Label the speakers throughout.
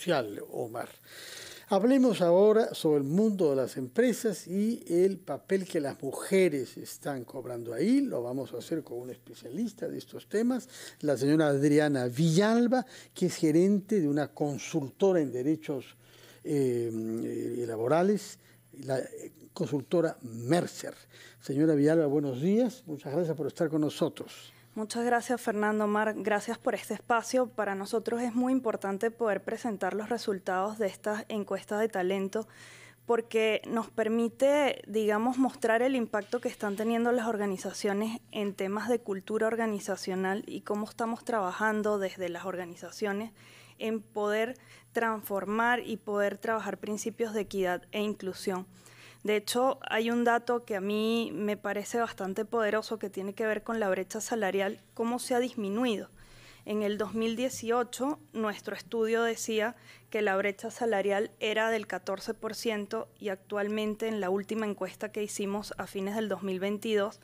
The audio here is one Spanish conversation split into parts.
Speaker 1: social, Omar. Hablemos ahora sobre el mundo de las empresas y el papel que las mujeres están cobrando ahí. Lo vamos a hacer con una especialista de estos temas, la señora Adriana Villalba, que es gerente de una consultora en derechos laborales, la consultora Mercer. Señora Villalba, buenos días. Muchas gracias por estar con nosotros.
Speaker 2: Muchas gracias, Fernando. Omar, gracias por este espacio. Para nosotros es muy importante poder presentar los resultados de esta encuesta de talento porque nos permite, digamos, mostrar el impacto que están teniendo las organizaciones en temas de cultura organizacional y cómo estamos trabajando desde las organizaciones en poder transformar y poder trabajar principios de equidad e inclusión. De hecho, hay un dato que a mí me parece bastante poderoso que tiene que ver con la brecha salarial, cómo se ha disminuido. En el 2018, nuestro estudio decía que la brecha salarial era del 14% y actualmente en la última encuesta que hicimos a fines del 2022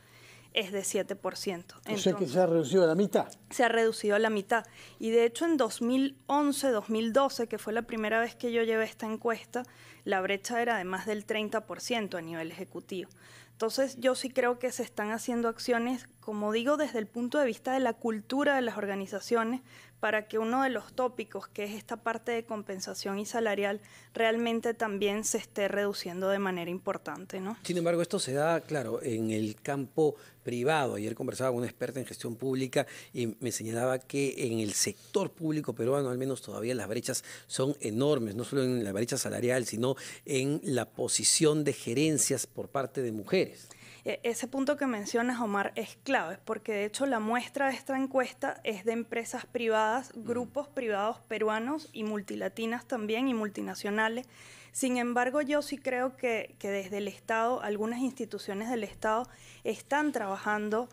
Speaker 2: es de 7%.
Speaker 1: O sea que se ha reducido a la mitad.
Speaker 2: Se ha reducido a la mitad. Y de hecho en 2011, 2012, que fue la primera vez que yo llevé esta encuesta, la brecha era de más del 30% a nivel ejecutivo. Entonces yo sí creo que se están haciendo acciones, como digo, desde el punto de vista de la cultura de las organizaciones, para que uno de los tópicos, que es esta parte de compensación y salarial, realmente también se esté reduciendo de manera importante, ¿no?
Speaker 3: Sin embargo, esto se da, claro, en el campo privado. Ayer conversaba con una experta en gestión pública y me señalaba que en el sector público peruano, al menos todavía las brechas son enormes, no solo en la brecha salarial, sino en la posición de gerencias por parte de mujeres.
Speaker 2: Ese punto que mencionas, Omar, es clave, porque de hecho la muestra de esta encuesta es de empresas privadas, grupos privados peruanos y multilatinas también y multinacionales. Sin embargo, yo sí creo que desde el Estado, algunas instituciones del Estado están trabajando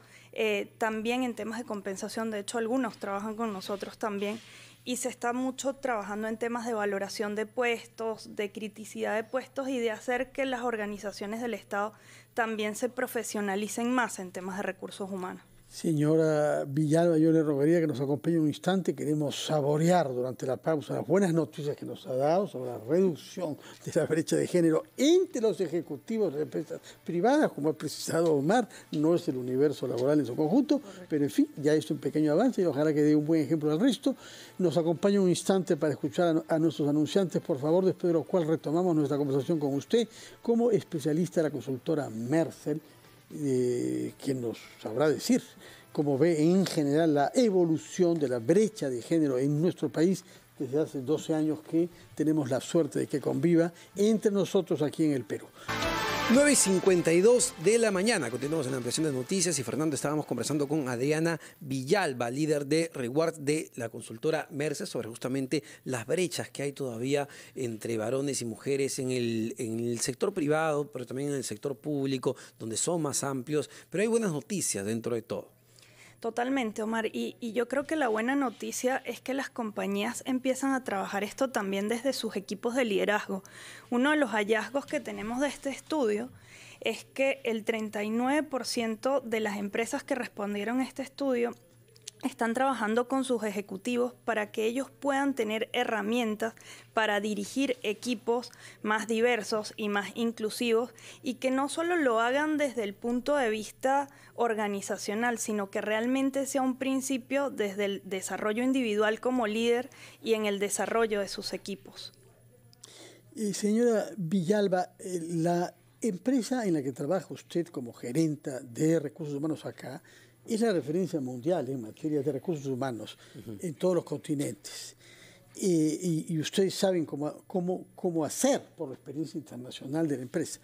Speaker 2: también en temas de compensación. De hecho, algunos trabajan con nosotros también. Y se está mucho trabajando en temas de valoración de puestos, de criticidad de puestos y de hacer que las organizaciones del Estado también se profesionalicen más en temas de recursos humanos.
Speaker 1: Señora Villalba, yo le rogaría que nos acompañe un instante. Queremos saborear durante la pausa las buenas noticias que nos ha dado sobre la reducción de la brecha de género entre los ejecutivos de empresas privadas, como ha precisado Omar. No es el universo laboral en su conjunto, pero en fin, ya es un pequeño avance y ojalá que dé un buen ejemplo al resto. Nos acompaña un instante para escuchar a nuestros anunciantes, por favor, después de lo cual retomamos nuestra conversación con usted como especialista de la consultora Mercer, quien nos sabrá decir cómo ve en general la evolución de la brecha de género en nuestro país desde hace 12 años que tenemos la suerte de que conviva entre nosotros aquí en el Perú.
Speaker 3: 9:52 de la mañana. Continuamos en la ampliación de noticias y Fernando, estábamos conversando con Adriana Villalba, líder de Reward de la consultora Mercer, sobre justamente las brechas que hay todavía entre varones y mujeres en el sector privado, pero también en el sector público, donde son más amplios, pero hay buenas noticias dentro de todo.
Speaker 2: Totalmente, Omar. Y yo creo que la buena noticia es que las compañías empiezan a trabajar esto también desde sus equipos de liderazgo. Uno de los hallazgos que tenemos de este estudio es que el 39% de las empresas que respondieron a este estudio están trabajando con sus ejecutivos para que ellos puedan tener herramientas para dirigir equipos más diversos y más inclusivos y que no solo lo hagan desde el punto de vista organizacional, sino que realmente sea un principio desde el desarrollo individual como líder y en el desarrollo de sus equipos.
Speaker 1: Señora Villalba, la empresa en la que trabaja usted como gerenta de recursos humanos acá es la referencia mundial en materia de recursos humanos en todos los continentes. Y ustedes saben cómo hacer por la experiencia internacional de la empresa.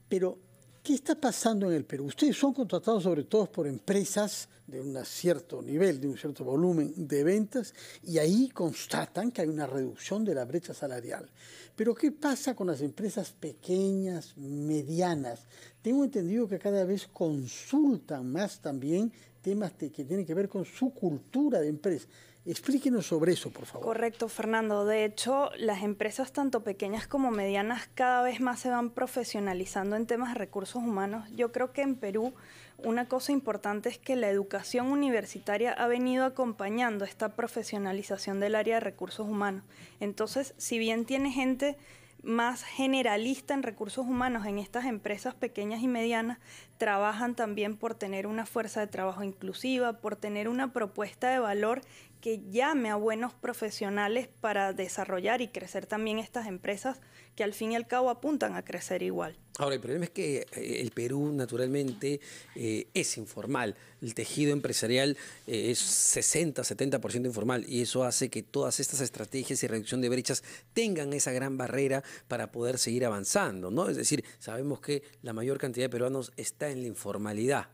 Speaker 1: Pero, ¿qué está pasando en el Perú? Ustedes son contratados sobre todo por empresas de un cierto nivel, de un cierto volumen de ventas, y ahí constatan que hay una reducción de la brecha salarial. Pero, ¿qué pasa con las empresas pequeñas, medianas? Tengo entendido que cada vez consultan más también temas que tienen que ver con su cultura de empresa. Explíquenos sobre eso, por favor.
Speaker 2: Correcto, Fernando. De hecho, las empresas tanto pequeñas como medianas cada vez más se van profesionalizando en temas de recursos humanos. Yo creo que en Perú una cosa importante es que la educación universitaria ha venido acompañando esta profesionalización del área de recursos humanos. Entonces, si bien tiene gente más generalista en recursos humanos en estas empresas pequeñas y medianas, trabajan también por tener una fuerza de trabajo inclusiva, por tener una propuesta de valor que llame a buenos profesionales para desarrollar y crecer también estas empresas que al fin y al cabo apuntan a crecer igual.
Speaker 3: Ahora, el problema es que el Perú naturalmente es informal. El tejido empresarial es 60-70% informal y eso hace que todas estas estrategias y reducción de brechas tengan esa gran barrera para poder seguir avanzando, ¿no? Es decir, sabemos que la mayor cantidad de peruanos está en la informalidad.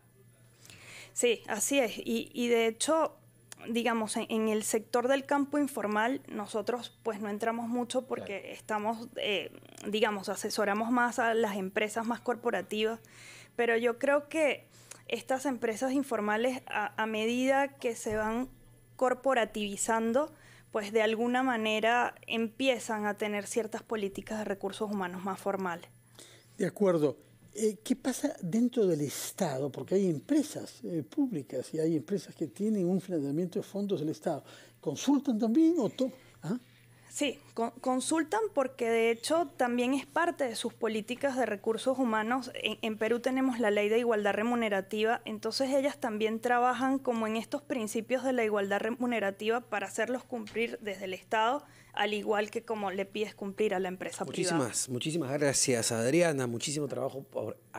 Speaker 2: Sí, así es. Y de hecho, digamos, en el sector del campo informal, nosotros pues no entramos mucho porque estamos, digamos, asesoramos más a las empresas más corporativas, pero yo creo que estas empresas informales, a medida que se van corporativizando, pues de alguna manera empiezan a tener ciertas políticas de recursos humanos más formales.
Speaker 1: De acuerdo. ¿Qué pasa dentro del Estado? Porque hay empresas públicas y hay empresas que tienen un financiamiento de fondos del Estado. ¿Consultan también o todo? ¿Ah?
Speaker 2: Sí, consultan porque de hecho también es parte de sus políticas de recursos humanos. En Perú tenemos la ley de igualdad remunerativa, entonces ellas también trabajan como en estos principios de la igualdad remunerativa para hacerlos cumplir desde el Estado, al igual que como le pides cumplir a la empresa privada.
Speaker 3: Muchísimas gracias, Adriana. Muchísimo trabajo